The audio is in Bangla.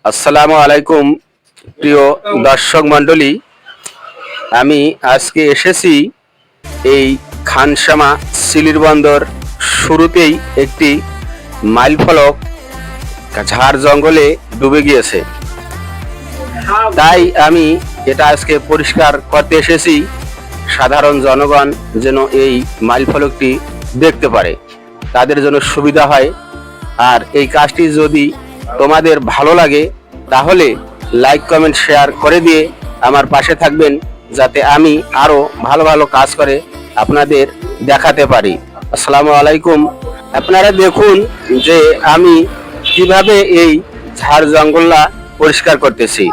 আসসালামু আলাইকুম প্রিয় দর্শক মণ্ডলী। আমি আজকে এসেছি এই খানসামা সিলির বন্দর শুরুতেই একটি মাইল ফলক ঝাড় জঙ্গলে ডুবে গিয়েছে, তাই আমি এটা আজকে পরিষ্কার করতে এসেছি। সাধারণ জনগণ যেন এই মাইল ফলকটি দেখতে পারে, তাদের জন্য সুবিধা হয়। আর এই কাজটি যদি তোমাদের ভালো লাগে তাহলে লাইক কমেন্ট শেয়ার করে দিয়ে আমার পাশে থাকবেন, যাতে আমি আরো ভালো ভালো কাজ করে আপনাদের দেখাতে পারি। আসসালামু আলাইকুম। আপনারা দেখুন যে আমি কিভাবে এই ঝাড় জঙ্গলটা পরিষ্কার করতেছি।